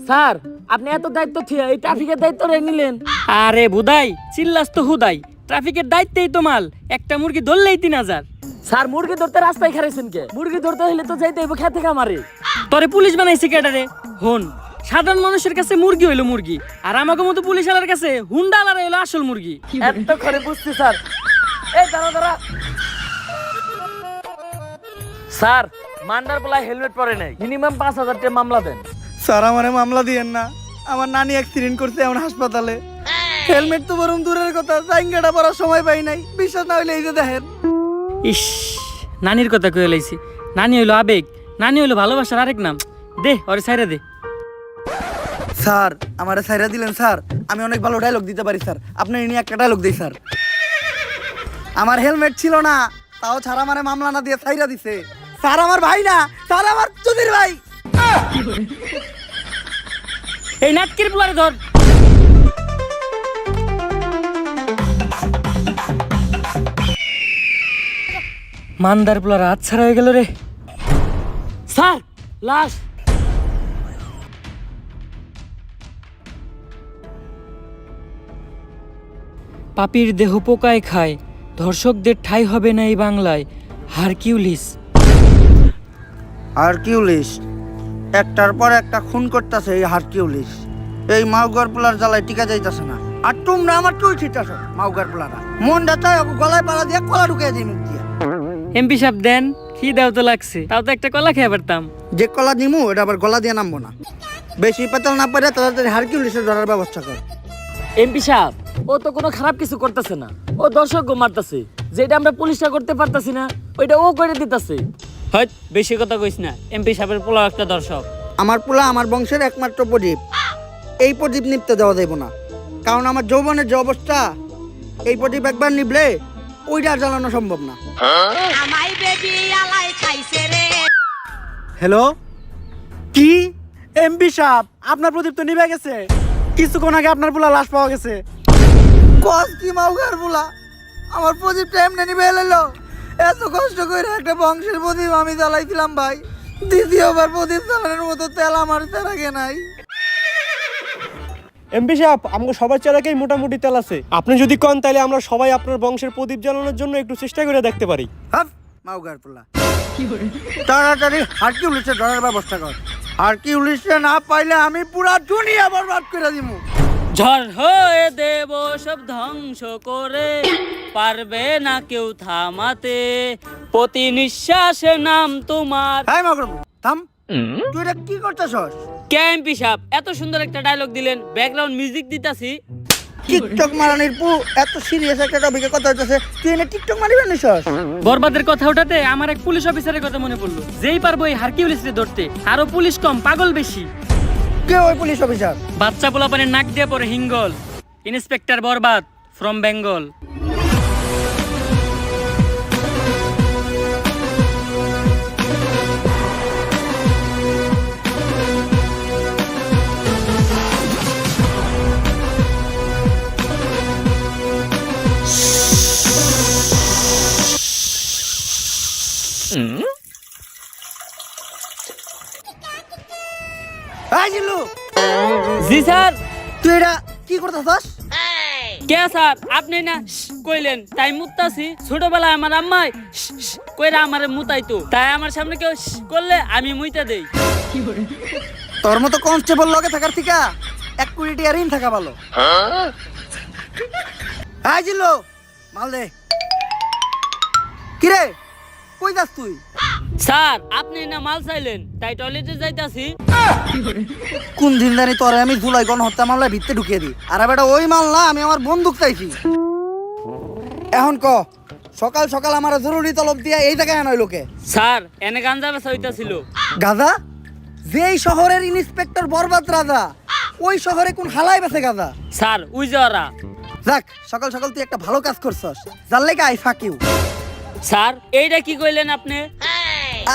Sir আপনি এত দায়িত্ব থিয়া এই ট্রাফিকের দায়িত্ব রে নিলেন? আরে বুদাই চিল্লাস তো হুদাই, ট্রাফিকের দায়িত্বেই তো মাল, একটা মুরগি ধরলেই 3000। স্যার মুরগি ধরতে রাস্তায় খারাইছেন কে? মুরগি ধরতে হলে তো যাইতে হইব খেতে খামারে। তোরে পুলিশ বানাইছে কেডারে? হন, সাধারণ মানুষের কাছে মুরগি হইলো মুরগি, আর আমাকে মতো পুলিশ আলার কাছে হুন্ডা আলার হইলো আসল মুরগি। এত করে বুঝছি স্যার। এই দাঁড়া দাঁড়া। স্যার মান্ডার বলায় হেলমেট পরে নাই, মিনিমাম 5000 টাকা মামলা দেন। স্যার আমারে মামলা দিয়েন না, আমার নানি অ্যাক্সিডেন্ট করছে এখন হাসপাতালে। হেলমেট তো বরং দূরের কথা, জাইঙ্গাটা পরার সময় পাই নাই। বিশ্বাস না হইলে এই যে দেখেন। ইস, নানির কথা কয়ে লাইছি। নানি হইলো আবেগ, নানি হইলো ভালোবাসার আরেক নাম। দে ওরে ছাইরা দে। স্যার আমারে ছাইরা দিলেন স্যার, আমি অনেক ভালো ডায়লগ দিতে পারি স্যার, আপনি নিয়ে একটা ডায়লগ দিই স্যার। আমার হেলমেট ছিল না, তাও ছাড়া আমারে মামলা না দিয়ে ছাইরা দিছে। স্যার আমার ভাই না, স্যার আমার চুদির ভাই। এই নাটকির পোলারে ধর। মান্দার পোলার হাত ছাড়া হয়ে গেল রে। স্যার লাশ। পাপির দেহ পোকায় খায়, ধর্ষকদের ঠাঁই হবে না এই বাংলায়। হারকিউলিস। হারকিউলিস একটার পর একটা খুন করতেছে এই হারকিউলিস। এই মাউগার পোলার জ্বালায় টিকা যাইতেছে না। আর তোমরা আমার চুল ছিটাছ মাউগার পোলারা। মনটা চায় ওকে গলায় পালা দিয়ে কলা ঢুকিয়ে দিই মুখ দিয়ে। এমপি সাহেব দেন, কি দাও তো লাগছে, তাও তো একটা কলা খেয়ে পারতাম। যে কলা নিমু এটা আবার গলা দিয়ে নামবো না। বেশি পেতাল না পারে তাড়াতাড়ি হারকিউলিসের ধরার ব্যবস্থা কর। এমপি সাহেব ও তো কোনো খারাপ কিছু করতেছে না, ও দর্শক মারতেছে। যেটা আমরা পুলিশটা করতে পারতাছি না ওইটা ও করে দিতেছে। হয় বেশি কথা কইস না, এমপি সাহেবের পোলা একটা দর্শক। আমার পোলা আমার বংশের একমাত্র প্রদীপ। এই প্রদীপ নিপতে দেওয়া যাইব না, কারণ আমার যৌবনের যে অবস্থা, এই প্রদীপ একবার নিবলে ওইটা আর জ্বালানো সম্ভব না। হ্যালো, কি এমপি সাহেব আপনার প্রদীপ তো নিভে গেছে, কিছুক্ষণ আগে আপনার পোলা লাশ পাওয়া গেছে। কস কি মাউগার পোলা, আমার প্রদীপটা এমনি নিভে এলো। এত কষ্ট করে একটা বংশের প্রদীপ আমি জ্বালাইছিলাম ভাই, দ্বিতীয়বার প্রদীপ জ্বালানোর মতো তেল আমার তেলাকে নাই। এমপি সাহেব আমাকে সবার চালাকেই মোটামুটি তেল আছে, আপনি যদি কন তাহলে আমরা সবাই আপনার বংশের প্রদীপ জ্বালানোর জন্য একটু চেষ্টা করে দেখতে পারি। হাফ মাউগার পোলা, তাড়াতাড়ি হারকিউলিসের ধরার ব্যবস্থা কর। হারকিউলিসে না পাইলে আমি পুরা দুনিয়া বরবাদ করে দিমু। ঝড় হয়ে দেব সব ধ্বংস করে, পারবে না কেউ থামাতে, প্রতি নিঃশ্বাসে নাম তোমার। হাই মাউগার পোলা থাম, তুই এটা কি করতেছস? কে এমপি সাহেব এত সুন্দর একটা ডায়লগ দিলেন, ব্যাকগ্রাউন্ড মিউজিক দিতাছি। টিকটক মারানির পু এত সিরিয়াস একটা টপিকে কথা হইতাছে, তুই এনে টিকটক মারিবে নিছস? বরবাদের কথা ওঠাতে আমার এক পুলিশ অফিসারের কথা মনে পড়লো, যেই পারবো এই হারকিউলিসকে ধরতে। আরো পুলিশ কম, পাগল বেশি। কে ওই পুলিশ অফিসার? বাচ্চা পোলাপানের নাক দিয়ে পরে হিঙ্গল, inspector Barbad from Bengal. Hi Zillu, জি স্যার। তুই এটা কি করতেছস? কে স্যার আপনি না কইলেন তাই মুতাছি। ছোটবেলায় আমার আম্মাই কইরা আমারে মুতাইতো, তাই আমার সামনে কেউ করলে আমি মুইতা দেই। তোর মতো কনস্টেবল লগে থাকার থেকে 1 কোটি টাকা ঋণ থাকা ভালো। হাই জিল্লু, মাল দে। কিরে কই যাস তুই? স্যার আপনি না মাল চাইলেন তাই টয়লেটে যাইতাছি। কোন দিন জানি তোরে আমি জুলাই গণহত্যা মামলায় ভিতরে ঢুকিয়ে দিই, আর বেটা ওই মাল না, আমি আমার বন্দুক চাইছি। এখন ক, সকাল সকাল আমার জরুরি তলব দিয়া এই জায়গায় আনাই লোকে। স্যার এনে গাঞ্জা বেচা হইতাছিল। গাজা? যেই শহরের ইন্সপেক্টর বরবাদ রাজা, ওই শহরে কোন হালাই বেছে গাজা? স্যার উই যারা। যাক সকাল সকাল তুই একটা ভালো কাজ করছস, যার লেগে আই ফাক ইউ। স্যার এইটা কি কইলেন আপনি?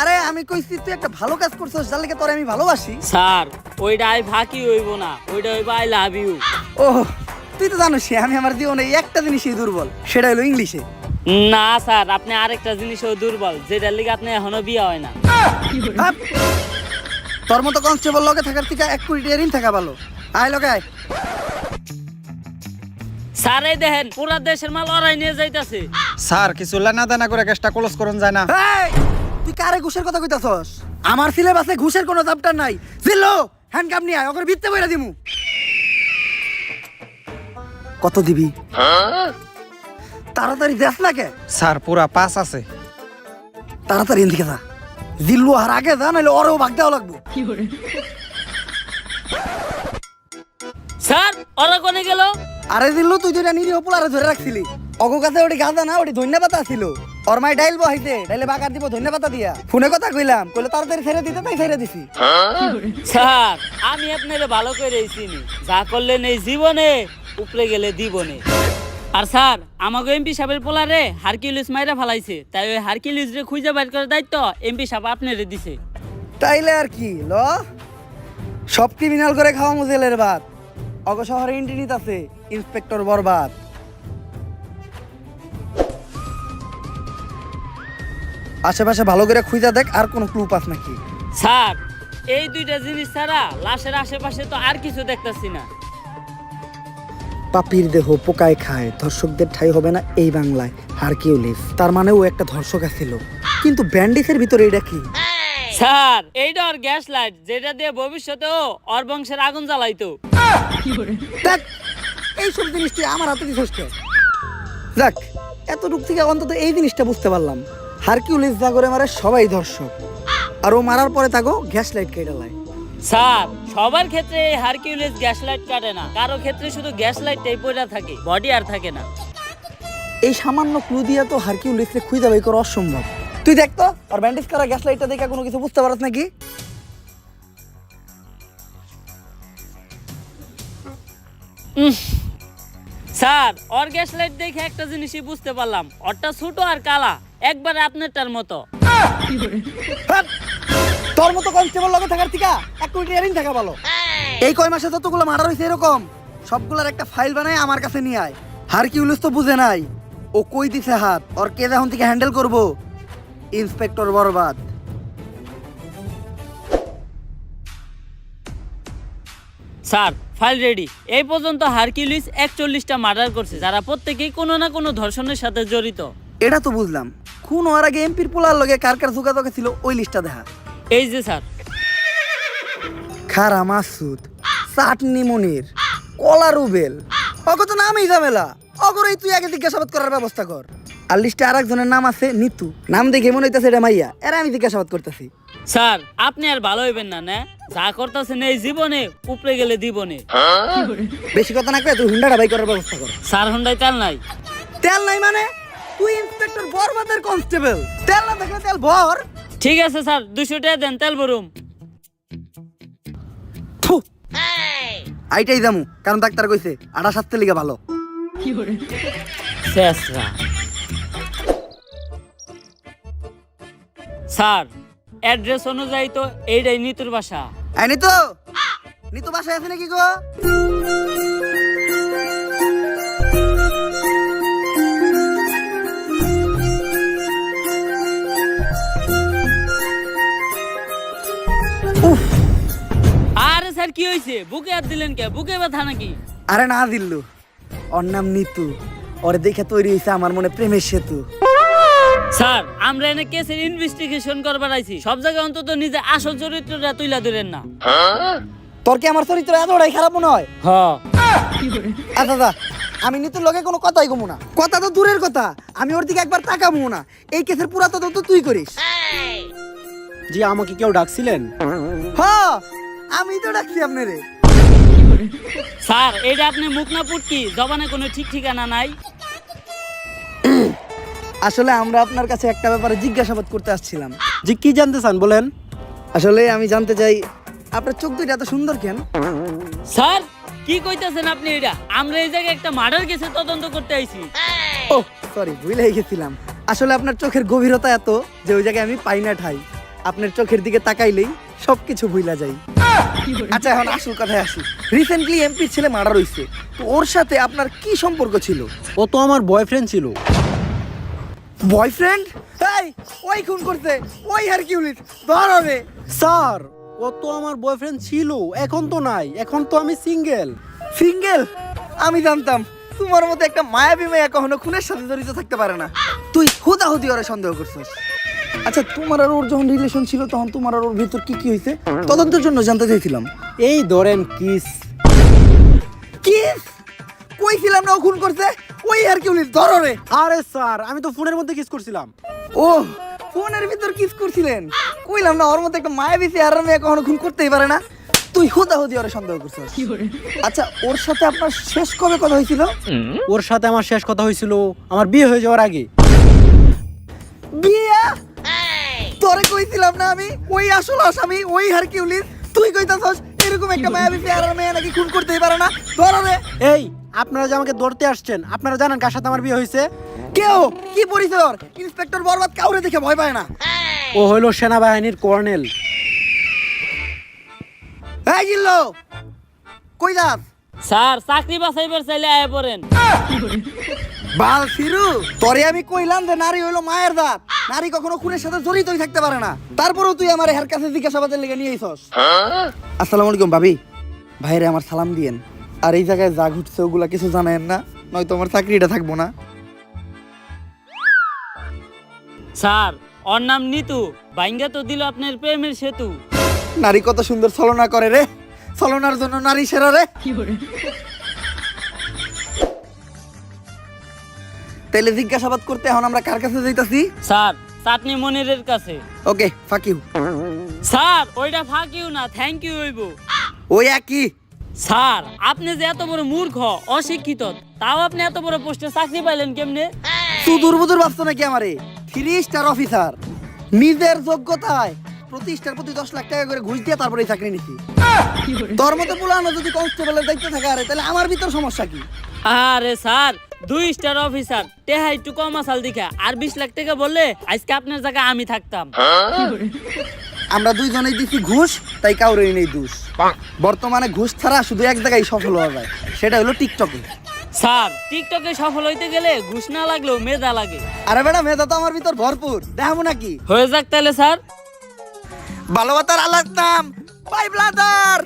আরে আমি কইছি তুই একটা ভালো কাজ করছস, যার লেগে তোরে আমি ভালোবাসি। স্যার ওইটা আই ফাঁকি হইব না, ওইটা হইব আই লাভ ইউ। ও তুই তো জানিস আমি আমার জীবনে একটা জিনিসই দুর্বল, সেটা হলো ইংলিশে। না স্যার, আপনি আরেকটা জিনিসও দুর্বল, যেটার লিগে আপনি এখনো বিয়ে হয় না। হাপ! তোর মতো কনস্টেবল লগে থাকার থেকে 1 কোটি টাকা ঋণ থাকা ভালো। আয় লগে আয়। স্যার এই দেখেন, পুরা দেশের মাল ওরাই নিয়ে যাইতাছে। স্যার কিছু লেনা দেনা করে কেসটা ক্লোজ করুন যায় না? এই, তুই কারে ঘুষের কথা কইতাছস? আমার সিলেবাসে ঘুষের কোনো চ্যাপ্টার নাই। জিল্লো হ্যান্ডকাপ নিয়ে আয়, ওকে ভিত্তে বইরা দিমু। কত দিবি? তাড়াতাড়ি দেখ না কে? স্যার পুরা 5 আছে। তাড়াতাড়ি এদিকে যা। জিল্লু আর আগে যা, নাহলে ওরেও ভাগ দেওয়া লাগবো। স্যার ওরা কোনে গেল? আরে জিল্লু, তুই যেটা নিরীহ পোলারে ধরে রাখছিলি, অগো কাছে ওটি গাঁদা না, ওটি ধন্যা পাতা ছিল। ওর মাই ডাইল বহাইতে, ডাইলে বাগার দিব ধন্যা পাতা দিয়া। ফোনে কথা কইলাম, কইলে তাড়াতাড়ি ছেড়ে দিতে, তাই ছেড়ে দিছি। স্যার আমি আপনারে ভালো করে চিনি, যা করলেন এই জীবনে উপরে গেলে দিবনে। আর স্যার আমাকে এমপি সাহেবের পোলারে হারকিউলিস মাইরা ফালাইছে, তাই ওই হারকিউলিস রে খুঁজে বাইর করার দায়িত্ব এমপি সাহেব আপনারে দিছে। তাইলে আর কি ল, সব ক্রিমিনাল করে খাওয়া মুজেলের ভাত। অগ শহরে ইন্টিনিত আছে ইন্সপেক্টর বরবাদ। আশেপাশে ভালো করে খুঁজা দেখ, আর কোনো ক্লু পাস নাকি। স্যার এই দুইটা জিনিস ছাড়া লাশের আশেপাশে তো আর কিছু দেখতাছি না। পাপির দেহ পোকায় খায়, ধর্ষকদের ঠাঁই হবে না এই বাংলায়। হারকিউলিস, তার মানে ও একটা ধর্ষক ছিল। কিন্তু ব্যান্ডিসের ভিতরে এটা কি? স্যার এইটা ওর গ্যাস লাইট, যেটা দিয়ে ভবিষ্যতেও ওর বংশের আগুন জ্বালাইতো। দেখ, এইসব জিনিস তুই আমার হাতে দিছস কে? যাক, এতটুক থেকে অন্তত এই জিনিসটা বুঝতে পারলাম, হারকিউলিস যা করে মারে সবাই ধর্ষক, আর ও মারার পরে তাকে গ্যাস লাইট কেটে লাই। স্যার সবার ক্ষেত্রে এই হারকিউলিস গ্যাস লাইট কাটে না, কারো ক্ষেত্রে শুধু গ্যাস লাইটটাই পড়ে থাকে, বডি আর থাকে না। এই সামান্য ক্লু দিয়া তো হারকিউলিসকে খুঁজে বাই করা অসম্ভব। তুই দেখ তো, আর ব্যান্ডেজ করা গ্যাস লাইটটা দেখে কোনো কিছু বুঝতে পারছ নাকি? স্যার ওর গ্যাস লাইট দেখে একটা জিনিসই বুঝতে পারলাম, ওরটা ছোট আর কালা, একবারে আপনারটার মতো। হাট! তোর মতো কনস্টেবল লগে থাকার থেকে 1 কোটি টাকা ঋণ থাকা ভালো। এই কয় মাসে যতগুলো মার্ডার হয়েছে এরকম, সবগুলোর একটা ফাইল বানায় আমার কাছে নিয়ে আয়। হারকিউলিস তো বুঝে নাই ও কই দিছে হাত, ওর কে এখন থেকে হ্যান্ডেল করবো? Inspector Barbad. Sir file ready. এই পর্যন্ত হারকিউলিস 41টা মার্ডার করছে, যারা প্রত্যেকেই কোনো না কোনো ধর্ষণের সাথে জড়িত। এটা তো বুঝলাম, খুন হওয়ার আগে এমপির পোলার লগে কার কার যোগাযোগ ছিল ওই লিস্টটা দেখা। এই যে স্যার, খারা মাসুদ, চাটনি মনির, কলা রুবেল, অগ তো নামই ঝামেলা। অগরেই তুই আগে জিজ্ঞাসাবাদ করার ব্যবস্থা কর। আর লিস্টে আর একজনের নাম আছে নিতু, নাম দেখে মনে হইতেছে এটা মাইয়া, এরা আমি জিজ্ঞাসাবাদ করতেছি। স্যার আপনি আর ভালো হইবেন না, না যা করতেছেন এই জীবনে উপরে গেলে দিবনে। বেশি কথা না কয়ে তুই হুন্ডাটা বাই করার ব্যবস্থা কর। স্যার হুন্ডায় তেল নাই। তেল নাই মানে? তুই ইন্সপেক্টর বরবাদের কনস্টেবল, তেল না থাকলে তেল ভর। ঠিক আছে স্যার, 200 টাকা দেন, তেল ভরুম। থু, আইটাই যামু, কারণ ডাক্তার কইছে আটা সাততে লিগা ভালো। শেষরা। স্যার অ্যাড্রেস অনুযায়ী তো এইটাই নিতুর বাসা। আই নিতু, নিতু বাসায় আছে নাকি গো? আরে স্যার কি হয়েছে, বুকে হাত দিলেন কে? বুকে ব্যথা নাকি? আরে না দিল্লু, ওর নাম নিতু, ওরে দেখে তৈরি হয়েছে আমার মনে প্রেমের সেতু। স্যার আমরা এনে কেসের ইনভেস্টিগেশন করবার আইছি, সব জায়গায় অন্তত নিজে আসল চরিত্রটা তুইলা ধরেন না। তোর কি আমার চরিত্র এতটাই খারাপ মনে হয়? হ্যাঁ। আচ্ছা আচ্ছা, আমি নিতুর লগে কোনো কথাই কমু না। কথা তো দূরের কথা, আমি ওর দিকে একবার তাকাবো না। এই কেসের পুরা তদন্ত তুই করিস। জি, আমাকে কেউ ডাকছিলেন? হ্যাঁ, আমি তো ডাকছি আপনারে। স্যার এটা আপনি মুখ না পুটকি, জবানে কোনো ঠিক ঠিকানা নাই। আসলে আমরা আপনার কাছে একটা ব্যাপারে জিজ্ঞাসাবাদ করতে আসছিলাম। জি, কি জানতে চান বলেন? আসলে আমি জানতে চাই আপনার চোখ দুইটা এত সুন্দর কেন? স্যার কি কইতাছেন আপনি? এটা আমরা এই জায়গায় একটা মার্ডার কেসে তদন্ত করতে আইছি। ও সরি, ভুলে গেছিলাম। আসলে আপনার চোখের গভীরতা এত যে ওই জায়গায় আমি পাই না ঠাই। আপনার চোখের দিকে তাকাইলেই সবকিছু ভুলা যাই। আচ্ছা এখন আসল কথায় আসি। রিসেন্টলি এমপির ছেলে মার্ডার হইছে, তো ওর সাথে আপনার কি সম্পর্ক ছিল? ও তো আমার বয়ফ্রেন্ড ছিল। বয়ফ্রেন্ড? এই ওই খুন করছে, ওই হারকিউলিস, ধর ওরে। স্যার ও তো আমার বয়ফ্রেন্ড ছিল, এখন তো নাই, এখন তো আমি সিঙ্গেল। সিঙ্গেল? আমি জানতাম তোমার মতো একটা মায়াবী মেয়ে কখনো খুনের সাথে জড়িত থাকতে পারে না। তুই হুদাহুদি ওরে সন্দেহ করছিস। আচ্ছা, তোমার আর ওর যখন রিলেশন ছিল তখন তোমার আর ওর ভিতর কি কি হয়েছে তদন্তের জন্য জানতে চাইছিলাম। এই ধরেন কিস। কিস? কইছিলাম না ও খুন করছে, ওই হারকিউলিস, ধর ওরে। আরে স্যার আমি তো ফোনের মধ্যে কিস করছিলাম। ও ফোনের ভিতর কিস করছিলেন? কইলাম না ওর মতো একটা মায়াবী চেহারার মেয়ে কখনো খুন করতেই পারে না। তুই হুদাহুদি ওরে সন্দেহ করছিস। আচ্ছা, ওর সাথে আপনার শেষ কবে কথা হয়েছিল? ওর সাথে আমার শেষ কথা হয়েছিল আমার বিয়ে হয়ে যাওয়ার আগে। বিয়া? তোরে কইছিলাম না আমি ওই আসল আসামি ওই হারকিউলিস, তুই কইতাছস এরকম একটা মায়াবী চেহারার মেয়ে নাকি খুন করতেই পারে না? ধর ওরে। এই আপনারা যে আমাকে ধরতে আসছেন, আপনারা জানেন কার সাথে আমার বিয়ে হয়েছে? কেউ কি পরিচয় ওর? ইন্সপেক্টর বরবাদ কাউরে দেখে ভয় পায় না। ও হলো সেনাবাহিনীর কর্নেল। এই জিল্লো, কই যাস? স্যার চাকরি বাছাইবার চাইলে আয় পড়েন। বাল ফিরু, তোরে আমি কইলাম যে নারী হইলো মায়ের জাত, নারী কখনো খুনের সাথে জড়িতই থাকতে পারে না, তারপরেও তুই আমার হের কাছে জিজ্ঞাসাবাদের লেগে নিয়ে আইছস। আসসালামু আলাইকুম ভাবি, ভাইরে আমার সালাম দিয়েন। আর এই জায়গায় যা ঘুরছে ওগুলা কিছু জানেন না, নয়তো আমার চাকরিটা থাকবো না। স্যার ওর নাম নিতু, বাইঙ্গা তো দিল আপনার প্রেমের সেতু। নারী কত সুন্দর ছলনা করে রে, ছলনার জন্য নারী সেরা রে। তাইলে জিজ্ঞাসাবাদ করতে এখন আমরা কার কাছে যাইতাছি? স্যার চাটনি মনিরের কাছে। ওকে, ফাক ইউ। স্যার ওইটা ফাঁক ইউ না, থ্যাংক ইউ হইব। ওই একই। স্যার আপনি যে এত বড় মূর্খ অশিক্ষিত, তাও আপনি এত বড় পোস্টে চাকরি পাইলেন কেমনে? তুই দুর্বুদুর ভাবছো নাকি আমারে? 3 স্টার অফিসার, নিজের যোগ্যতায় প্রতিষ্ঠার প্রতি 10 লাখ টাকা করে ঘুষ দিয়ে তারপরে এই চাকরি নিছি। তোর মতো পুরানো যদি কনস্টেবলের দায়িত্ব থাকে আরে, তাহলে আমার ভিতর সমস্যা কি? আরে স্যার 2 স্টার অফিসার, টেহা একটু কম আসাল দেখা, আর 20 লাখ টাকা বললে আজকে আপনার জায়গায় আমি থাকতাম। আমরা দুইজনেই দিছি ঘুষ, তাই কাউরেই নেই দোষ। বর্তমানে ঘুষ ছাড়া শুধু এক জায়গায় সফল হওয়া যায়, সেটা হলো টিকটকে। স্যার টিকটকে সফল হইতে গেলে ঘুষ না লাগলেও মেধা লাগে। আরে বেটা, মেধা তো আমার ভিতর ভরপুর, দেখাবো নাকি? হয়ে যাক তাহলে স্যার। ভালোবাসার আলাদ নাম বাই ব্লাদার।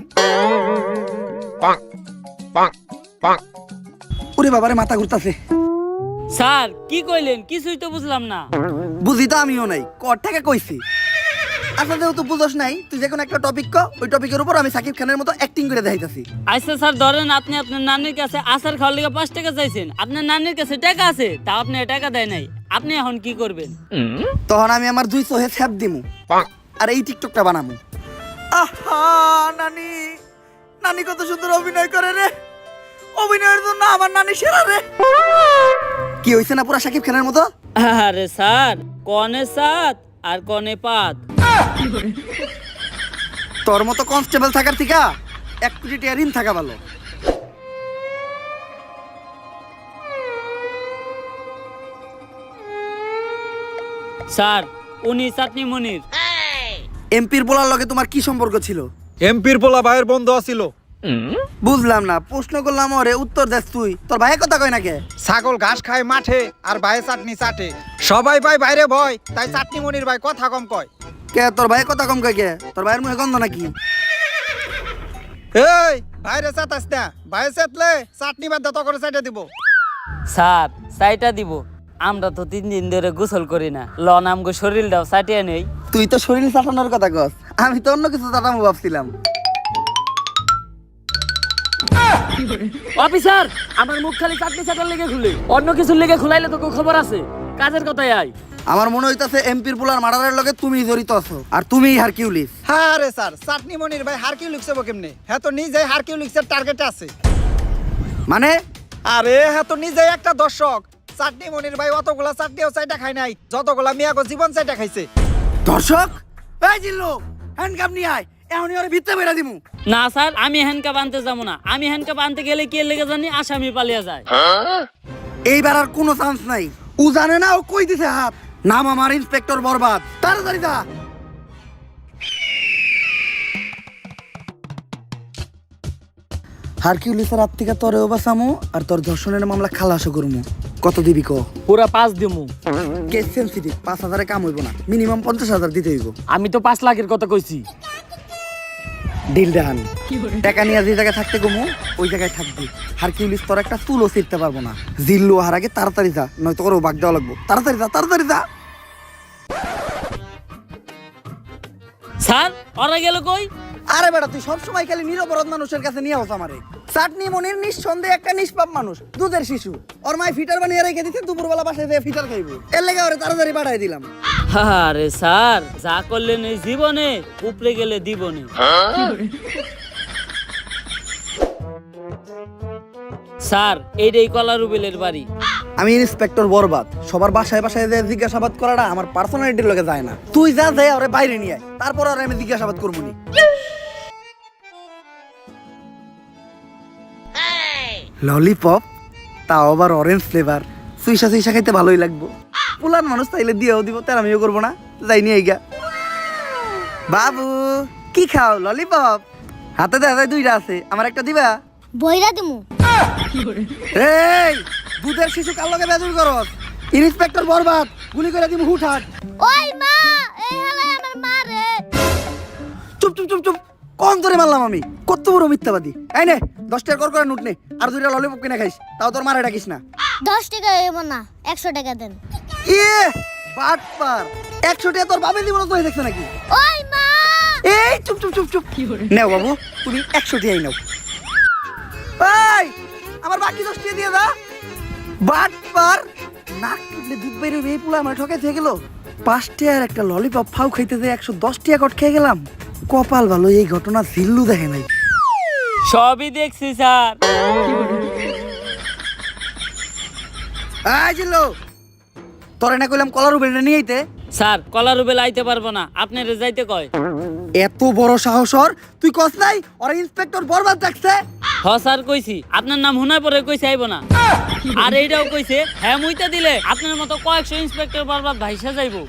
ওরে বাবারে, মাথা ঘুরতাছে। স্যার কি কইলেন? কিছুই তো বুঝলাম না। বুঝি তো আমিও নাই, কর থেকে কইছি। আচ্ছা, যেহেতু বুঝোস নাই, তুই যে কোনো একটা টপিক ক, ওই টপিকের উপর আমি সাকিব খানের মতো অ্যাক্টিং করে দেখাইতাছি। আচ্ছা স্যার ধরেন আপনি আপনার নানির কাছে আচার খাওয়ার লেগে 5 টাকা চাইছেন, আপনার নানির কাছে টাকা আছে, তা আপনি টাকা দেয় নাই, আপনি এখন কি করবেন? তখন আমি আমার 2 চোহে ছ্যাপ দিমু আর এই টিকটকটা বানামু। আহা নানি, নানি কত সুন্দর অভিনয় করে রে, অভিনয়ের জন্য আমার নানি সেরা রে। কি হইছে না পুরা সাকিব খানের মতো? আরে স্যার কনে সাত আর কনে পাত। তোর মতো কনস্টেবল থাকার থেকে 1 কোটি টাকা ঋণ থাকা ভালো। স্যার উনি চাটনি মনির। এমপির বলার লগে তোমার কি সম্পর্ক ছিল? এমপির পোলা ভাইয়ের বন্ধু আছিল। বুঝলাম না, প্রশ্ন করলাম ওরে, উত্তর দেস তুই। তোর ভাই কথা কয় না কে? ছাগল ঘাস খায় মাঠে আর ভাইয়ে চাটনি চাটে। সবাই ভাই বাইরে ভয়, তাই চাটনি মনির ভাই কথা কম কয়। কে তোর ভাই কথা কম কয় কে? তোর ভাইয়ের মুখে গন্ধ নাকি? এই ভাইরে চাটাস না, ভাইয়ে চাটলে চাটনি বাদ দত করে চাইটা দিব। স্যার চাইটা দিব, আমরা তো 3 দিন ধরে গোসল করি না, লন আমগো শরীরটাও চাটিয়ে নেই। তুই তো শরীর চাটানোর কথা কস, আমি তো অন্য কিছু চাটামো ভাবছিলাম। অফিসার, আমার মুখ খালি চাটনি চাটার লেগে খুলে, অন্য কিছুর লেগে খুলাইলে তো খবর আছে। কাজের কথাই আয়। আমার মনে হইতাছে এমপির পোলার মার্ডারের লগে তুমি জড়িত আছো, আর তুমিই হারকিউলিস। হ্যাঁ রে স্যার, চাটনি মনির ভাই হারকিউলিক্স হবো কেমনে? হ্যাঁ তো নিজে হারকিউলিক্সের টার্গেটে আছে। মানে? আরে হ্যাঁ তো নিজে একটা দর্শক। চাটনি মনির ভাই অতগুলা চাটনিও চাইটা খায় নাই যতগুলা মিয়াগো জীবন চাইটা খাইছে। দর্শক? এই জিল্লু, হ্যান্ডকাপ নিয়ে আয়, এখনই ওরে ভিতরে বেরা দিমু। না স্যার, আমি হ্যান্ডকাপ আনতে যাবো না। আমি হ্যান্ডকাপ আনতে গেলে কি লেগে জানি আসামি পালিয়ে যায়। এইবার আর কোনো চান্স নাই। ও জানে না ও কই দিছে হাত। নাম আমার ইন্সপেক্টর বরবাদ, তাড়াতাড়ি যা। হারকিউলিসের হাত থেকে তোরেও বাঁচামু আর তোর ধর্ষণের মামলা খালাসও করমু। কত দিবি ক? পুরা 5 দিমু। কেস সেন্সিটিভ, 5,000 কাম হইব না, মিনিমাম 50,000 দিতে হইব। আমি তো 5 লাখের কথা কইছি। ডিল দেখান, টাকা নিয়ে যে জায়গায় থাকতে গমু ওই জায়গায় থাকবি। হারকিউলিস তোর একটা চুলও ছিঁড়তে পারবো না। জিল্লু হার আগে তাড়াতাড়ি যা, নয়তো ওরও বাগ দেওয়া লাগবো। তাড়াতাড়ি যা, তাড়াতাড়ি যা। স্যার ওরা গেল কই? আরে বেটা, তুই সবসময় খালি নিরপরাধ মানুষের কাছে নিয়ে আস আমারে। চাটনি মনির নিঃসন্দেহে একটা নিষ্পাপ মানুষ, দুধের শিশু। ওর মাই ফিটার বানিয়ে রেখে দিতে, দুপুরবেলা বাসায় যেয়ে ফিটার খাইবো। এর লেগে ওরে তাড়াতাড়ি পাঠাই দিলাম। আরে স্যার যা করলেন এই জীবনে উপরে গেলে দিবনে। স্যার এইটাই কলা রুবেলের বাড়ি। আমি ইন্সপেক্টর বরবাদ। সবার বাসায় বাসায় যে জিজ্ঞাসাবাদ করাটা আমার পার্সোনালিটির লগে যায় না। তুই যা যাই ওরে বাইরে নিয়ে আয়, তারপর আর আমি জিজ্ঞাসাবাদ করবো নি। ললিপপ, তাও আবার অরেঞ্জ ফ্লেভার, সুইসা সুইসা খাইতে ভালোই লাগবো। পুলান মানুষ তাইলে দিয়েও দিব, তার আমিও করবো না। যাই নিয়ে গা। বাবু কি খাও? ললিপপ হাতে দেখা যায় 2টা আছে, আমার একটা দিবা? বইরা দিমু। এই দুধের শিশু কার লগে বেজুর করস? ইন্সপেক্টর বরবাদ, গুলি করে দিমু হুটহাট। ওই মা, এই হালাই আমার মা রে। চুপ চুপ চুপ চুপ, কোন ধরে মারলাম আমি? কত বড় মিথ্যাবাদী। এই নে 10 টাকা করে নোট নে, আর 2টা ললিপপ কিনে খাইস, তাও তোর মারে ডাকিস না। 10 টাকা হইব না, 100 টাকা দেন। ইয়ে বাটপার, 100 টাকা তোর বাবে দিব না তো, দেখছ নাকি? ওই মা, এই চুপ চুপ চুপ চুপ, নাও বাবু তুমি 100 টাকাই নাও। এই আমার বাকি 10 টাকা দিয়ে দা। বাটপার, নাক টিপলে দুধ বাইরে এই পুলা আমার ঠকে থেকে গেল। 5 টাকার একটা ললিপপ ফাউ খাইতে যে 110 টাকা কট খেয়ে গেলাম। কপাল ভালো, এই ঘটনা জিল্লু দেখে নাই। সবই দেখছি স্যার। এই জিল্লু, তোরে না কইলাম কলার উপরে নিয়ে আইতে? স্যার কলা রুবেল আইতে পারবো না, আপনারে যাইতে কয়। এত বড় সাহস ওর, তুই কস নাই ওরা ইন্সপেক্টর বরবাদ ডাকছে? হ স্যার কইছি, আপনার নাম হুনার পরে কইছে আইব না। আর এইটাও কইছে হ্যাঁ মুইতা দিলে আপনার মতো কয়েকশো ইন্সপেক্টর বরবাদ ভাইসা যাইবো।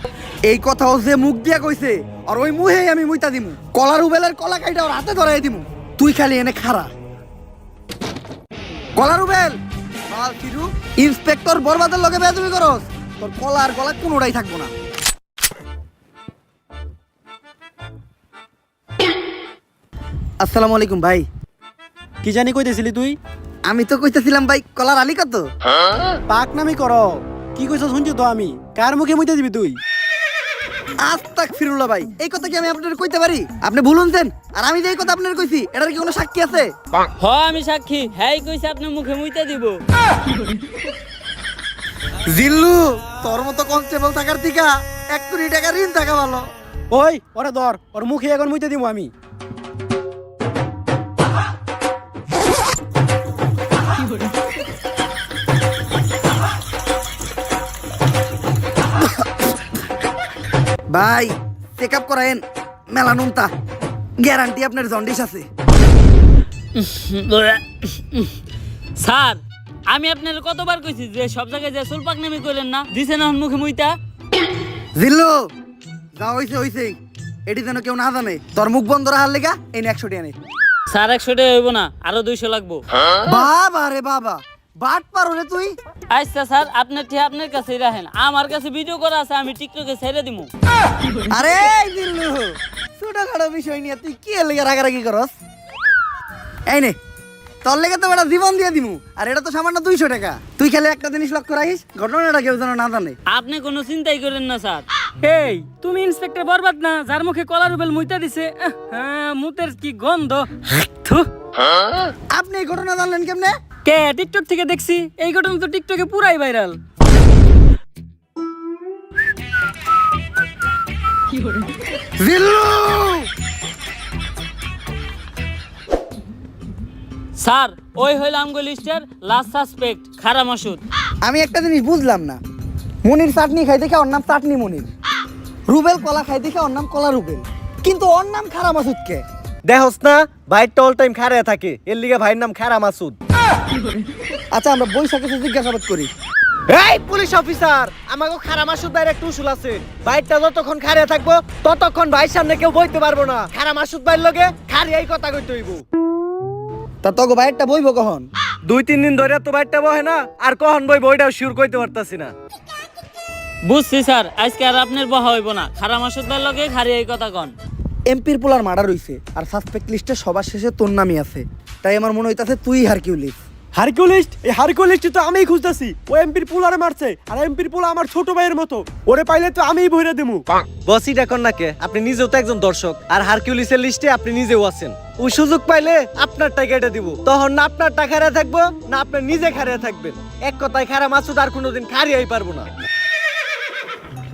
এই কথাও যে মুখ দিয়া কইছে, আর ওই মুহেই আমি মুইতা দিমু। কলার উবেলের কলা কাইটা ওর হাতে ধরাই দিমু। তুই খালি এনে খাড়া। কলার উবেল বাল ফিরু, ইন্সপেক্টর বরবাদের লগে বেয়াদবি করস, তোর কলা আর গলা কোনোটাই থাকবো না। আসসালামু আলাইকুম ভাই। কি জানি কইতেছিলি তুই? আমি তো কইতেছিলাম ভাই, কলার আলী কত? পাক নামি করো। কি কইছ শুনছি তো আমি। কার মুখে মুইতে দিবি তুই? আস্তাক ফিরুল্লাহ ভাই, এই কথা কি আমি আপনাদের কইতে পারি? আপনি ভুলুনছেন, আর আমি যে এই কথা আপনাদের কইছি এটার কি কোনো সাক্ষী আছে? হ আমি সাক্ষী, হ্যাঁ কইছে আপনার মুখে মুইতা দিব। জিল্লু, তোর মতো কনস্টেবল থাকার থেকে 1 কোটি টাকা ঋণ থাকা ভালো। ওই ওরে ধর, ওর মুখে এখন মুইতে দিব আমি। ভাই চেক আপ করায়েন, মেলানুনতা গ্যারান্টি আপনার জন্ডিস আছে। স্যার আমি আপনার কতবার কইছি যে সব জায়গায় যে সুলপাক নামি করেন না, দিছেন এখন মুখে মুইতা। জিল্লু যা হইছে হইছে, এটি যেন কেউ না জানে। তোর মুখ বন্ধ রাখার লেগা এই 100 টাকা নে। স্যার 100 টাকা হইব না, আরো 200 লাগবো। বাবা রে বাবা, বাট পারো রে তুই। আচ্ছা স্যার আপনার ঠিক আপনার কাছেই রাখেন, আমার কাছে ভিডিও করা আছে, আমি টিকটকে ছেড়ে দিমু। আরে জিল্লু, ছোটখাটো বিষয় নিয়ে তুই কি এর লেগে রাগারাগি করস? এই নে তোর লেগে তো বেটা জীবন দিয়ে দিমু, আর এটা তো সামান্য 200 টাকা। তুই খালি একটা জিনিস লক্ষ্য রাখিস, ঘটনাটা কেউ যেন না জানে। আপনি কোনো চিন্তাই করেন না স্যার। এই তুমি ইন্সপেক্টর বরবাদ না, যার মুখে কলা রুবেল মুইতা দিছে? হ্যাঁ, মুতের কি গন্ধ। থু। আপনি এই ঘটনা জানলেন কেমনে? কে? টিকটক থেকে দেখছি। এই ঘটনা তো টিকটকে পুরাই ভাইরাল। জিল্লু, স্যার ওই হইল আমগো লিস্টের লাস্ট সাসপেক্ট খারা মাসুদ। আমি একটা জিনিস বুঝলাম না। মনির চাটনি খাই দেখে ওর নাম চাটনি মনির, রুবেল কলা খাই দেখে ওর নাম কলা রুবেল, কিন্তু ওর নাম খারা মাসুদ কে? দেখোস না ভাইটা অল টাইম খাড়ায় থাকে, এর লিগে ভাইয়ের নাম খারা মাসুদ। আচ্ছা আমরা বৈশাখে জিজ্ঞাসাবাদ করি। এই পুলিশ অফিসার, আমাকে খারা মাসুদ ভাইয়ের একটা উসুল আছে। ভাইটা যতক্ষণ খাড়ায় থাকবো ততক্ষণ ভাইয়ের সামনে কেউ বইতে পারবো না। খারা মাসুদ ভাইয়ের লগে খাড়িয়াই কথা কইতে হইব। তা তোকে বাইরটা বইব কখন? 2-3 দিন ধরে তো ভাইটা বহে না, আর কখন বইব ওইটাও শিওর কইতে পারতাছি না। বুঝছি স্যার, আজকে আর আপনার বহা হইব না। খারাপ মাসুদ ভাইয়ের লগে খারি এই কথা কন। এমপির পোলার মার্ডার হইছে আর সাসপেক্ট লিস্টে সবার শেষে তোর নামই আছে, তাই আমার মনে হইতাছে তুই হারকিউলিস। হারকিউলিস্ট? এই হারকিউলিস্ট তো আমিই খুঁজতেছি। ও এমপির পুলারে মারছে, আর এমপির পুলা আমার ছোট ভাইয়ের মতো। ওরে পাইলে তো আমিই বইরা দিমু। বসি ডাকন নাকে, আপনি নিজেও তো একজন দর্শক, আর হারকিউলিসের লিস্টে আপনি নিজেও আছেন। ও সুযোগ পাইলে আপনার টাকা এটা দিব, তখন না আপনার টাকা হারিয়ে থাকবো, না আপনি নিজে খারিয়ে থাকবেন। এক কথায় খারা মাসুদ আর কোনোদিন খারিয়াই পারবো না।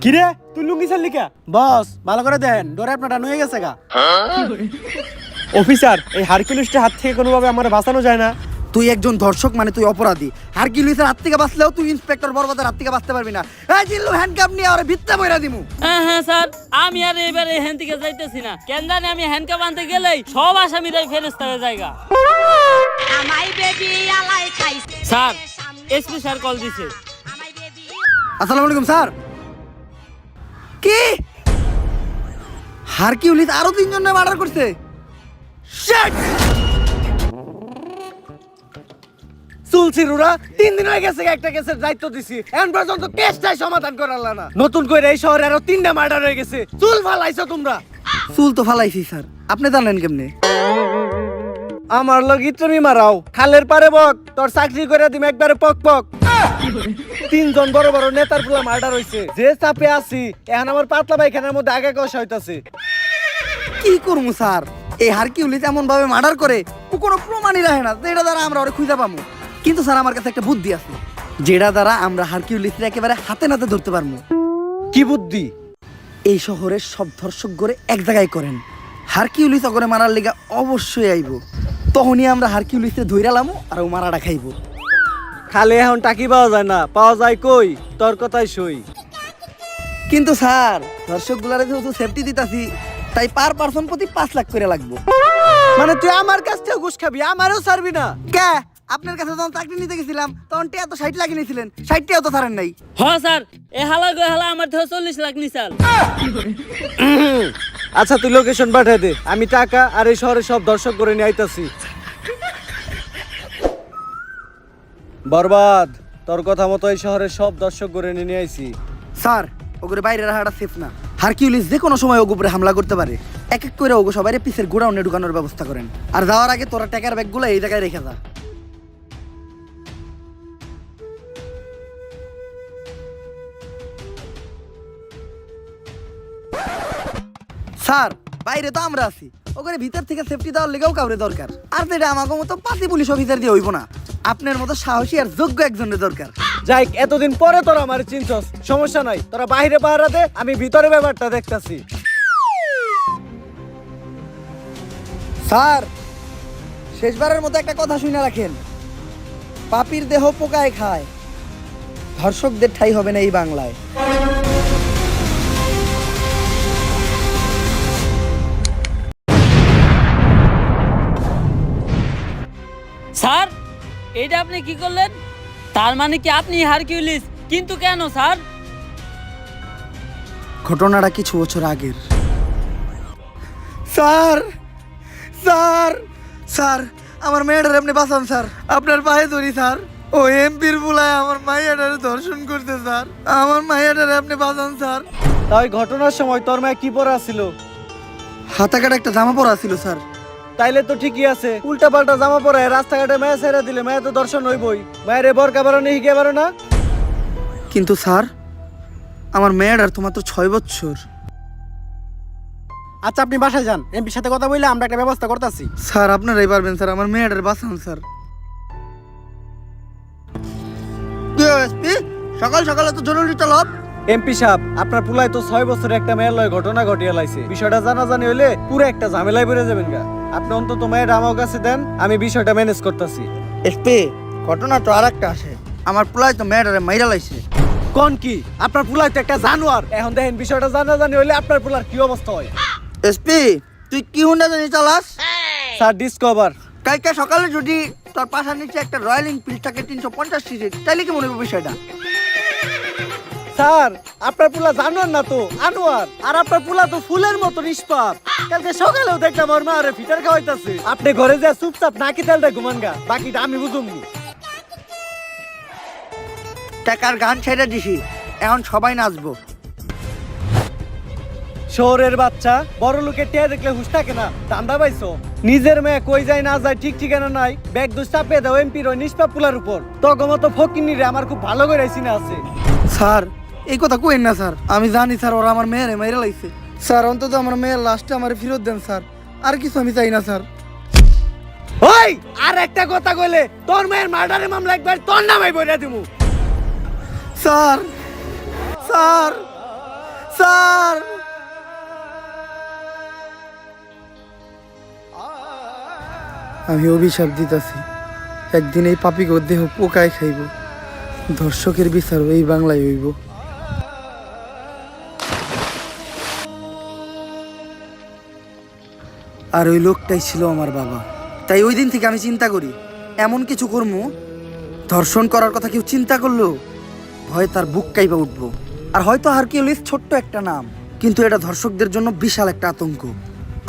কিরে তুই লুঙ্গি ছাড়লি কা? বস ভালো করে দেন, ডরে আপনার টান হয়ে গেছে গা। অফিসার, এই হারকিউলিস্টের হাত থেকে কোনোভাবে আমার বাঁচানো যায় না? তুই একজন ধর্ষক মানে তুই অপরাধী। হারকিউলিসের হাত থেকে বাঁচলেও তুই ইন্সপেক্টর বরবাদের হাত থেকে বাঁচতে পারবি না। এই জিল্লু হ্যান্ডকাপ নিয়ে আর ভিত্তে বইরা দিমু। হ্যাঁ হ্যাঁ স্যার, আমি আর এবারে হ্যান থেকে যাইতেছি না। কেন জানি আমি হ্যান্ডকাপ আনতে গেলেই সব আসামিরাই ফেরেস্তা হয়ে জায়গা। স্যার, এসপি স্যার কল দিছে। আসসালামু আলাইকুম স্যার। কি হারকিউলিস আরো 3 জনের মার্ডার করছে? শিট! চুলছিরুরা 3 দিন হয়ে গেছে একটা কেসের দায়িত্ব দিছি, এখন পর্যন্ত কেসটাই সমাধান করালা না। নতুন করে এই শহরে আরো 3টা মার্ডার হয়ে গেছে। চুল ফালাইছো তোমরা। চুল তো ফালাইছি স্যার, আপনি জানলেন কেমনে? আমার লগি তুমি মারাও, খালের পারে বক, তোর চাকরি করে দিম একবারে পক পক। 3 জন বড় বড় নেতার পুলা মার্ডার হইছে। যে চাপে আছি এখন আমার পাতলা পায়খানার মধ্যে আগে কষা হইতাছে। কি করবো স্যার, এই হারকিউলিস এমন ভাবে মার্ডার করে ও কোনো প্রমাণই রাখে না যেটা দ্বারা আমরা ওরে খুঁজে পাবো। কিন্তু স্যার আমার কাছে একটা বুদ্ধি আছে, যেটা দ্বারা আমরা হারকিউলিসকে একেবারে হাতে নাতে ধরতে পারবো। কি বুদ্ধি? এই শহরের সব ধর্ষক গড়ে এক জায়গায় করেন, হারকিউলিস অগরে মারার লিগা অবশ্যই আইব। তখনই আমরা হারকিউলিসে ধইরালামু আর ও মারাটা খাইবো। খালে এখন টাকি পাওয়া যায় না, পাওয়া যায় কই? তোর কথাই সই। কিন্তু স্যার ধর্ষক গুলারে যেহেতু সেফটি দিতাছি, তাই পার পার্সন প্রতি 5 লাখ করে লাগবো। মানে তুই আমার কাছ থেকে ঘুষ খাবি, আমারও ছাড়বি না? কে আপনার কাছে যখন চাকরি নিতে গেছিলাম তখন টিয়া তো 60 লাখ নিয়েছিলেন, 60 টিয়াও তো ছাড়েন নাই। হ্যাঁ স্যার, এ হালা গো হালা আমার থেকে 40 লাখ নিছাল। আচ্ছা তুই লোকেশন পাঠিয়ে দে, আমি টাকা আর এই শহরে সব দর্শক করে নিয়ে আইতাছি। বরবাদ, তোর কথা মতো এই শহরের সব দর্শক করে নিয়ে আইছি। স্যার ওগুলো বাইরে রাখাটা সেফ না, হারকিউলিস যে কোনো সময় ওগুলো উপরে হামলা করতে পারে। এক এক করে ওগো সবাই পিসের গোডাউনে ঢুকানোর ব্যবস্থা করেন, আর যাওয়ার আগে তোরা টাকার ব্যাগগুলো এই জায়গায় রেখে যা। স্যার বাইরে তো আমরা আছি, ওখানে ভিতর থেকে সেফটি দেওয়ার লেগেও কাউরে দরকার। আর যেটা আমাকে মতো পাতি পুলিশ অফিসার দিয়ে হইব না, আপনার মতো সাহসী আর যোগ্য একজনের দরকার। যাই, এতদিন পরে তোরা আমার চিনছস, সমস্যা নাই, তোরা বাইরে পাহারা দে, আমি ভিতরে ব্যাপারটা দেখতাছি। স্যার শেষবারের মতো একটা কথা শুনে রাখেন, পাপির দেহ পোকায় খায়, ধর্ষকদের ঠাই হবে না এই বাংলায়। স্যার, এইটা আপনি কি করলেন? তার মানে কি আপনি হারকিউলিস? কিন্তু কেন স্যার? ঘটনাটা কিছু বছর আগের। স্যার স্যার স্যার আমার মেয়েটার আপনি বাঁচান স্যার, আপনার পায়ে ধরি স্যার। ও এমপির বুলায় আমার মাইয়াটারে ধর্ষণ করতে স্যার, আমার মাইয়াটারে আপনি বাঁচান স্যার। তাই ঘটনার সময় তোর মায়ে কি পরা ছিল? হাতা কাটা একটা জামা পরা ছিল স্যার। তাইলে তো ঠিকই আছে, উল্টা পাল্টা জামা পরে রাস্তাঘাটে মেয়ে ছেড়ে দিলে মেয়ে তো দর্শন হইবই। মায়ের বরকা বারো নেই হিগে বারো না। কিন্তু স্যার আমার মেয়েটার তো মাত্র 6 বছর। আচ্ছা আপনি বাসায় যান, এমপির সাথে কথা বললে আমরা একটা ব্যবস্থা করতেছি। স্যার আপনারাই পারবেন স্যার, আমার মেয়েটার বাঁচান স্যার। সকাল সকালে তো জরুরি তলব। এমপি সাহেব, আপনার পুলায় তো 6 বছরে একটা মেয়ের লয় ঘটনা ঘটিয়ে লাইছে। বিষয়টা জানাজানি হইলে পুরো একটা ঝামেলায় বেড়ে যাবেন গা। আপনি অন্তত মেয়েটা আমার কাছে দেন, আমি বিষয়টা ম্যানেজ করতেছি। এসপি ঘটনা তো আর একটা আসে, আমার পোলায় তো মেয়েটারে মাইরা লাইছে। কোন কি? আপনার পুলায় তো একটা জানোয়ার। এখন দেখেন বিষয়টা জানাজানি হইলে আপনার পুলার কি অবস্থা হয়। এসপি তুই কি হুন্ডা জানি চালাস? Sir discover. কালকে সকালে যদি তোর পাশার নিচে একটা রয়্যাল এনফিল্ড থাকে 350 সিসি, তাইলে কি মনে হবে বিষয়টা? স্যার আপনার পুলা জানোয়ার না তো, আনোয়ার। আর আপনার পুলা তো ফুলের মতো নিষ্পাপ। কালকে সকালেও দেখলাম ওর মা আরে ফিটার খাওয়াইতাছে। আপনি ঘরে যা চুপচাপ নাকি তেলটা ঘুমান গা, বাকিটা আমি বুঝুমনি। টাকার গান ছেড়ে দিছি, এখন সবাই নাচবো। শহরের বাচ্চা বড় লোকের টিয়া দেখলে হুশ থাকে না, ধান্দা পাইছো? নিজের মেয়ে কই যায় না যায় ঠিক ঠিকানা নাই, ব্যাগ দোষ চাপিয়ে দাও এমপির ওই নিষ্পাপ পুলার উপর। তগমতো ফকিনি রে আমার খুব ভালো করে চিনা আছে। স্যার এই কথা কইেন না স্যার, আমি জানি স্যার ওরা আমার মেয়েরে মেরে লাইছে। স্যার অন্তত আমার মেয়ের লাস্টে আমার ফেরত দেন স্যার, আর কিছু আমি চাই না স্যার। ওই আর একটা কথা কইলে তোর মেয়ের মার্ডারের মামলা একবার তোর নামে বইরা দিমু। স্যার স্যার স্যার আমি অভিশাপ দিতেছি, একদিন এই পাপিকে দেহ পোকায় খাইব, ধর্ষকের বিচার এই বাংলায় হইব। আর ওই লোকটাই ছিল আমার বাবা। তাই ওই দিন থেকে আমি চিন্তা করি এমন কিছু করবো, ধর্ষণ করার কথা কেউ চিন্তা করলো ভয় তার বুক কাইবা উঠবো। আর হয়তো হারকিউলিস ছোট্ট একটা নাম, কিন্তু এটা ধর্ষকদের জন্য বিশাল একটা আতঙ্ক।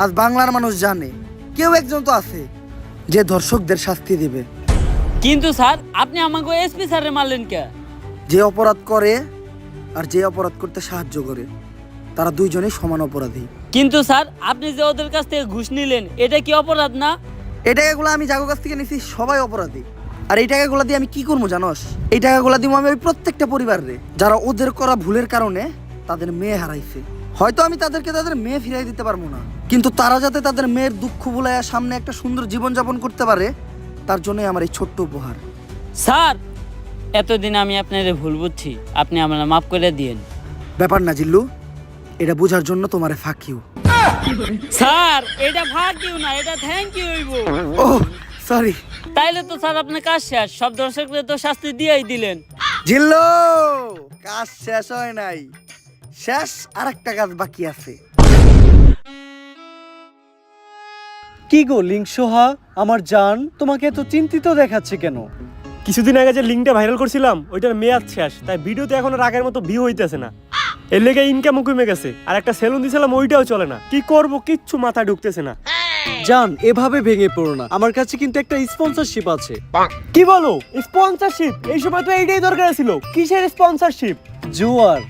আজ বাংলার মানুষ জানে কেউ একজন তো আছে যে ধর্ষকদের শাস্তি দেবে। কিন্তু স্যার আপনি আমাকে এসপি স্যারে মারলেন কে? যে অপরাধ করে আর যে অপরাধ করতে সাহায্য করে তারা দুইজনেই সমান অপরাধী। কিন্তু স্যার আপনি যে ওদের কাছ থেকে ঘুষ নিলেন এটা কি অপরাধ না? এই টাকাগুলো আমি যাগো কাছ থেকে নিছি সবাই অপরাধী। আর এই টাকাগুলো দিয়ে আমি কি করবো জানোস? এই টাকাগুলো দিব আমি ওই প্রত্যেকটা পরিবারে যারা ওদের করা ভুলের কারণে তাদের মেয়ে হারাইছে। হয়তো আমি তাদেরকে তাদের মেয়ে ফিরিয়ে দিতে পারবো না, কিন্তু তারা যাতে তাদের মেয়ের দুঃখ ভুলাইয়া সামনে একটা সুন্দর জীবনযাপন করতে পারে তার জন্যই আমার এই ছোট্ট উপহার। স্যার এতদিন আমি আপনার ভুল বুঝছি, আপনি আমার মাফ করে দিয়েন। ব্যাপার না জিল্লু, এটা বোঝার জন্য তোমারে ফাঁক ইউ। স্যার এটা ভাগ ইউ না, এটা থ্যাংক ইউ হইব। ও সরি। তাইলে তো স্যার আপনার কাজ শেষ, সব দর্শকদের তো শাস্তি দিয়েই দিলেন। জিল্লু কাজ শেষ হয় নাই, শেষ আর একটা কাজ বাকি আছে। কি গো লিংসোহা আমার জান, তোমাকে এত চিন্তিত দেখাচ্ছে কেন? কিছুদিন আগে যে লিঙ্কটা ভাইরাল করছিলাম ওইটার মেয়াদ শেষ, তাই ভিডিওতে এখন আর আগের মতো ভিউ হইতেছে না। এর লেগে ইনকামও কমে গেছে, আর একটা সেলুন দিয়েছিলাম ওইটাও চলে না। কি করব কিচ্ছু মাথায় ঢুকতেছে না। জান এভাবে ভেঙে পড়ো না, আমার কাছে কিন্তু একটা স্পন্সরশিপ আছে। কি বলো স্পন্সরশিপ? এই সময় তো এইটাই দরকার ছিল। কিসের স্পন্সরশিপ? জুয়ার।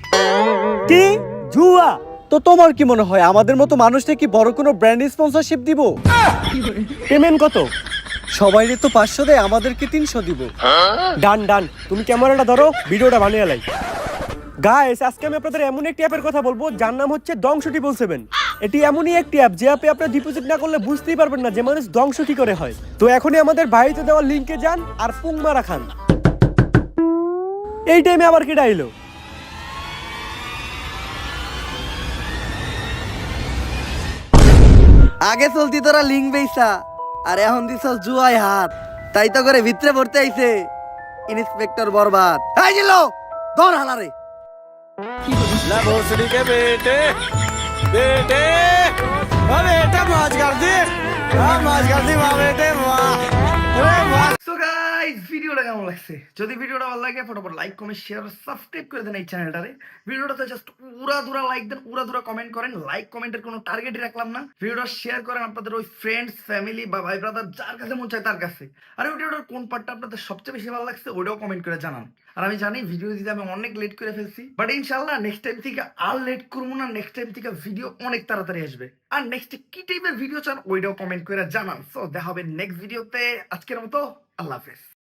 কি জুয়া? তো তোমার কি মনে হয় আমাদের মতো মানুষটা কি বড় কোনো ব্র্যান্ড স্পন্সরশিপ দিব? পেমেন্ট কত? সবাইরে তো 500 দেয়, আমাদেরকে 300 দিব। ডান ডান, তুমি ক্যামেরাটা ধরো, ভিডিওটা বানিয়ে লাই। গাইস আজকে আমি আপনাদের এমন একটি অ্যাপের কথা বলবো যার নাম হচ্ছে দংশ 777। এটি এমনই একটি অ্যাপ যে অ্যাপে আপনারা ডিপোজিট না করলে বুঝতেই পারবেন না যে মানুষ ধ্বংস কি করে হয়। তো এখনই আমাদের ভাইতে দেওয়া লিংকে যান আর পুং মারা খান। এই টাইমে আবার কি ডাইলো? আগে চলতি তোরা লিঙ্ক বেইসা আর এখন দিছ জুয়ায় হাত, তাই তো করে ভিতরে পড়তে আইছে ইন্সপেক্টর বরবাদ। এই জিল্লু ধর হালারে। লা ভোসড়ি के बेटे बेटे ओ बेटा मौज कर दी, हां मौज कर दी वाह बेटे वाह। अरे वाह। সো গাইস ভিডিওটা কেমন লাগছে? যদি ভিডিওটা ভালো লাগে ফটাফট লাইক কমেন্ট শেয়ার সাবস্ক্রাইব করে দেন এই চ্যানেলটারে। ভিডিওটাতে জাস্ট উড়াধুরা লাইক দেন, উড়াধুরা কমেন্ট করেন। লাইক কমেন্টের কোনো টার্গেটই রাখলাম না। ভিডিওটা শেয়ার করেন আপনাদের ওই ফ্রেন্ডস ফ্যামিলি বা ভাই ব্রাদার যার কাছে মন চায় তার কাছে। আর ভিডিওটার কোন পার্টটা আপনাদের সবচেয়ে বেশি ভালো লাগছে ওইটাও কমেন্ট করে জানান। আর আমি জানি ভিডিও দিতে আমি অনেক লেট করে ফেলছি, বাট ইনশাআল্লাহ নেক্সট টাইম থেকে আর লেট করবো না। নেক্সট টাইম থেকে ভিডিও অনেক তাড়াতাড়ি আসবে। আর নেক্সট কি টাইপের ভিডিও চান ওইটাও কমেন্ট করে জানান। সো দেখা হবে নেক্সট ভিডিওতে। আজকের মতো আল্লাহ হাফেজ।